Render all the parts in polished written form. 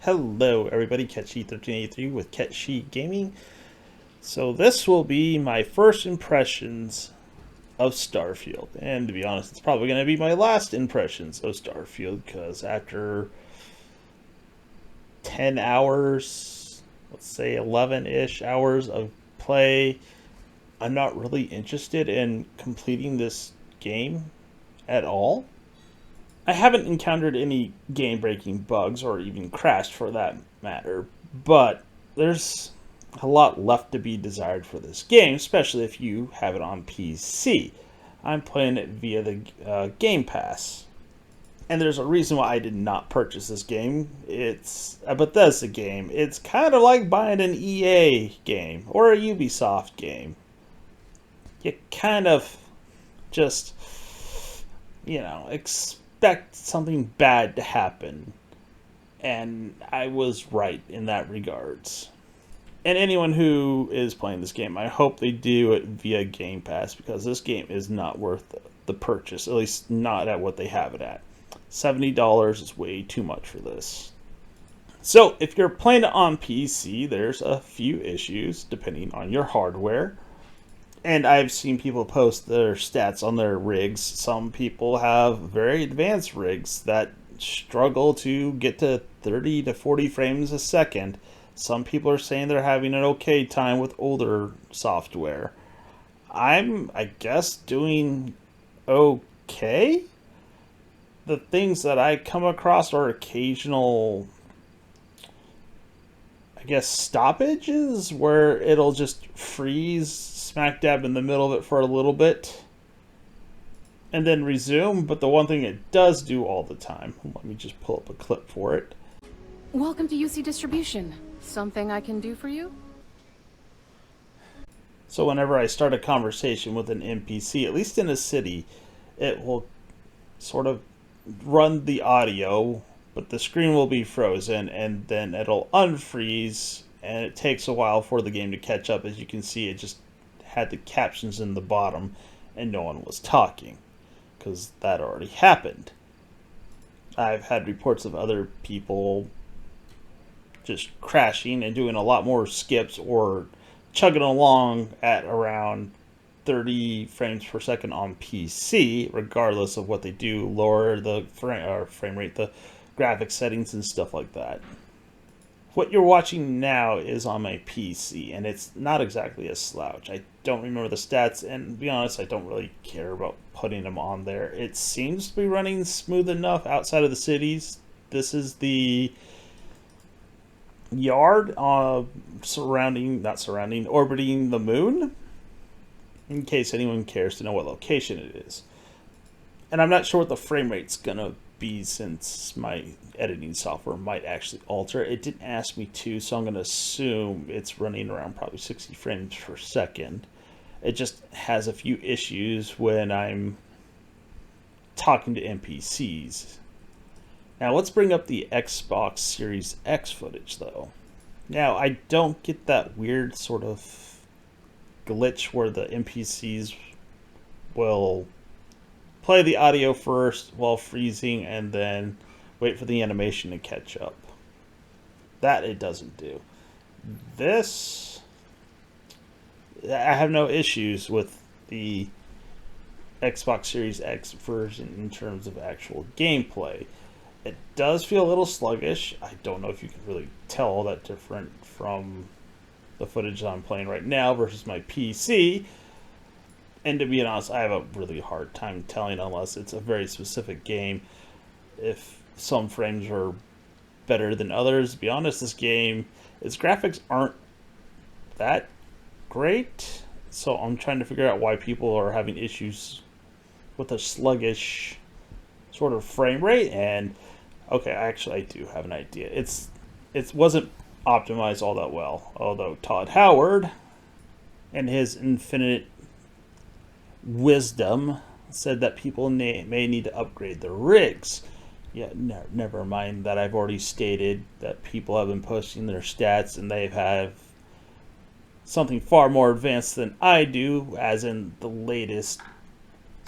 Hello everybody, Ketshi1383 with Ketshi Gaming. So this will be my first impressions of Starfield. And to be honest, it's probably going to be my last impressions of Starfield because after 10 hours, let's say 11-ish hours of play, I'm not really interested in completing this game at all. I haven't encountered any game-breaking bugs or even crashed for that matter, but there's a lot left to be desired for this game, especially if you have it on PC. I'm playing it via the Game Pass, and there's a reason why I did not purchase this game. It's a Bethesda game. It's kind of like buying an EA game or a Ubisoft game. You kind of just, expect something bad to happen. And I was right in that regards. And anyone who is playing this game, I hope they do it via Game Pass because this game is not worth the purchase, at least not at what they have it at. $70 is way too much for this. So if you're playing it on PC, there's a few issues depending on your hardware. And I've seen people post their stats on their rigs. Some people have very advanced rigs that struggle to get to 30 to 40 frames a second. Some people are saying they're having an okay time with older software. I guess, doing okay. The things that I come across are occasional, stoppages where it'll just freeze smack dab in the middle of it for a little bit and then resume. But the one thing it does do all the time, let me just pull up a clip for it. Welcome to UC Distribution. Something I can do for you? So whenever I start a conversation with an NPC, at least in a city, it will sort of run the audio, but the screen will be frozen, and then it'll unfreeze, and it takes a while for the game to catch up. As you can see, it just had the captions in the bottom, and no one was talking, because that already happened. I've had reports of other people just crashing and doing a lot more skips or chugging along at around 30 frames per second on PC, regardless of what they do, lower the frame rate, the graphic settings and stuff like that. What you're watching now is on my PC, and it's not exactly a slouch. I don't remember the stats, and to be honest, I don't really care about putting them on there. It seems to be running smooth enough outside of the cities. This is the yard orbiting the moon, in case anyone cares to know what location it is. And I'm not sure what the frame rate's gonna be, since my editing software might actually alter. It didn't ask me to, so I'm gonna assume it's running around probably 60 frames per second. It just has a few issues when I'm talking to NPCs. Now let's bring up the Xbox Series X footage though. Now I don't get that weird sort of glitch where the NPCs will play the audio first while freezing and then wait for the animation to catch up. That it doesn't do. This, I have no issues with the Xbox Series X version in terms of actual gameplay. It does feel a little sluggish. I don't know if you can really tell all that different from the footage that I'm playing right now versus my PC. And to be honest, I have a really hard time telling, unless it's a very specific game, if some frames are better than others. To be honest, this game, its graphics aren't that great, so I'm trying to figure out why people are having issues with a sluggish sort of frame rate. And okay, actually I do have an idea. It wasn't optimized all that well, although Todd Howard and his infinite wisdom said that people may need to upgrade their rigs. Yeah, never mind that I've already stated that people have been posting their stats and they have something far more advanced than I do, as in the latest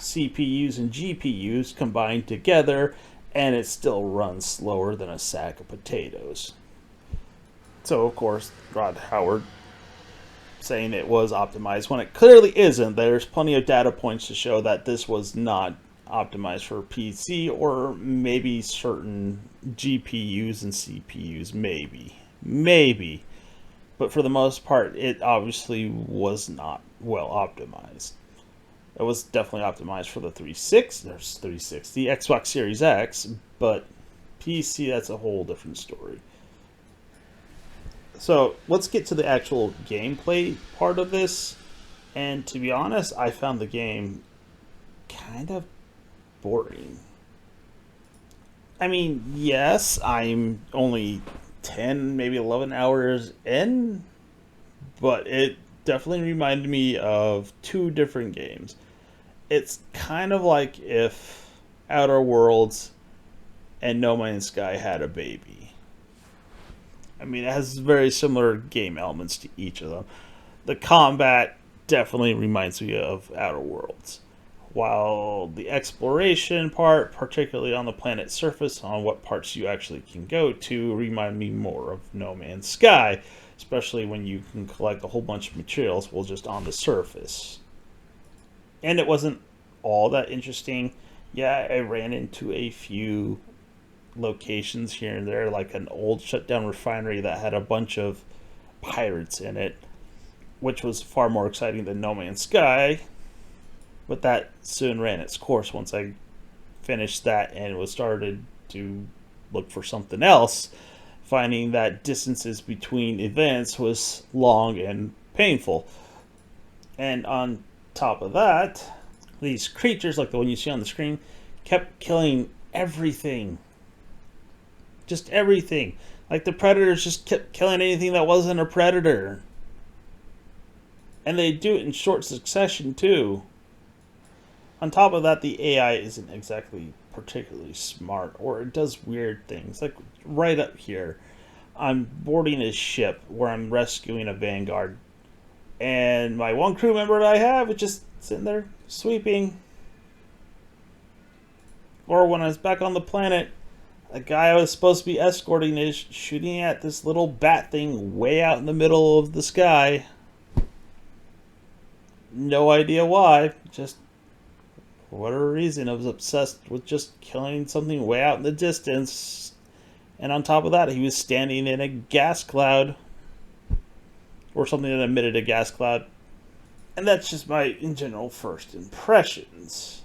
CPUs and GPUs combined together, and it still runs slower than a sack of potatoes. So, of course, Rod Howard saying it was optimized when it clearly isn't. There's plenty of data points to show that this was not optimized for PC or maybe certain GPUs and CPUs. Maybe. But for the most part, it obviously was not well optimized. It was definitely optimized for the 360, Xbox Series X, but PC, that's a whole different story. So let's get to the actual gameplay part of this. And to be honest, I found the game kind of boring. I mean, yes, I'm only 10, maybe 11 hours in, but it definitely reminded me of two different games. It's kind of like if Outer Worlds and No Man's Sky had a baby. I mean, it has very similar game elements to each of them. The combat definitely reminds me of Outer Worlds, while the exploration part, particularly on the planet's surface, on what parts you actually can go to, remind me more of No Man's Sky, especially when you can collect a whole bunch of materials while just on the surface. And it wasn't all that interesting. Yeah, I ran into a few locations here and there, like an old shutdown refinery that had a bunch of pirates in it, which was far more exciting than No Man's Sky. But that soon ran its course once I finished that and was started to look for something else, finding that distances between events was long and painful. And on top of that, these creatures, like the one you see on the screen, kept killing everything. Just everything. Like the predators just kept killing anything that wasn't a predator. And they do it in short succession too. On top of that, the AI isn't exactly particularly smart, or it does weird things. Like right up here, I'm boarding a ship where I'm rescuing a vanguard, and my one crew member that I have is just sitting there sweeping. Or when I was back on the planet, the guy I was supposed to be escorting is shooting at this little bat thing way out in the middle of the sky. No idea why, just for whatever reason, I was obsessed with just killing something way out in the distance. And on top of that, he was standing in a gas cloud. Or something that emitted a gas cloud. And that's just my, in general, first impressions.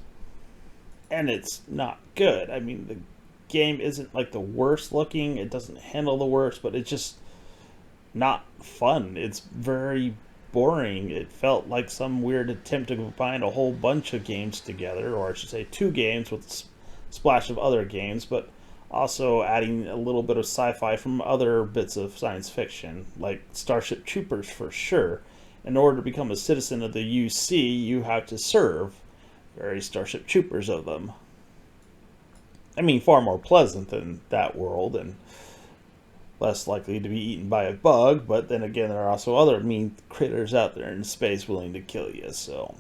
And it's not good. I mean, the game isn't like the worst looking. It doesn't handle the worst, but it's just not fun. It's very boring. It felt like some weird attempt to combine a whole bunch of games together, or I should say two games with a splash of other games, but also adding a little bit of sci-fi from other bits of science fiction, like Starship Troopers for sure. In order to become a citizen of the UC, you have to serve very Starship Troopers of them. I mean, far more pleasant than that world, and less likely to be eaten by a bug, but then again, there are also other mean critters out there in space willing to kill you, so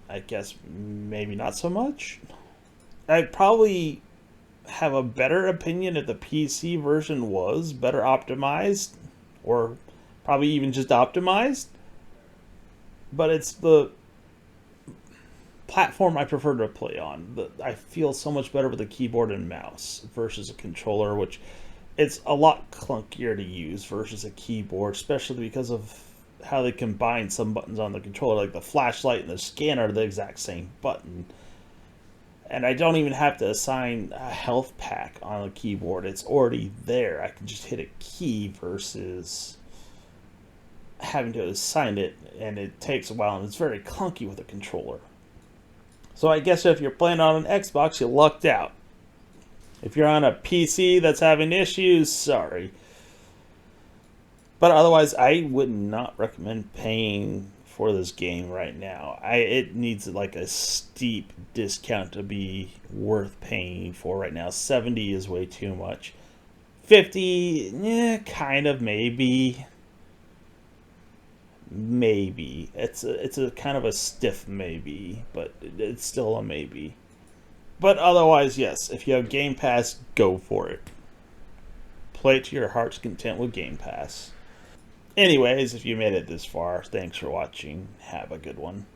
I guess maybe not so much. I'd probably have a better opinion if the PC version was better optimized, or probably even just optimized, but it's the platform I prefer to play on. I feel so much better with a keyboard and mouse versus a controller, which it's a lot clunkier to use versus a keyboard, especially because of how they combine some buttons on the controller, like the flashlight and the scanner are the exact same button. And I don't even have to assign a health pack on the keyboard. It's already there. I can just hit a key versus having to assign it, and it takes a while, and it's very clunky with a controller. So I guess if you're playing on an Xbox, you lucked out. If you're on a PC that's having issues, sorry. But otherwise, I would not recommend paying for this game right now. It needs like a steep discount to be worth paying for right now. 70 is way too much. 50, kind of, maybe. Maybe. It's a kind of a stiff maybe, but it's still a maybe. But otherwise, yes, if you have Game Pass, go for it. Play it to your heart's content with Game Pass. Anyways, if you made it this far, thanks for watching. Have a good one.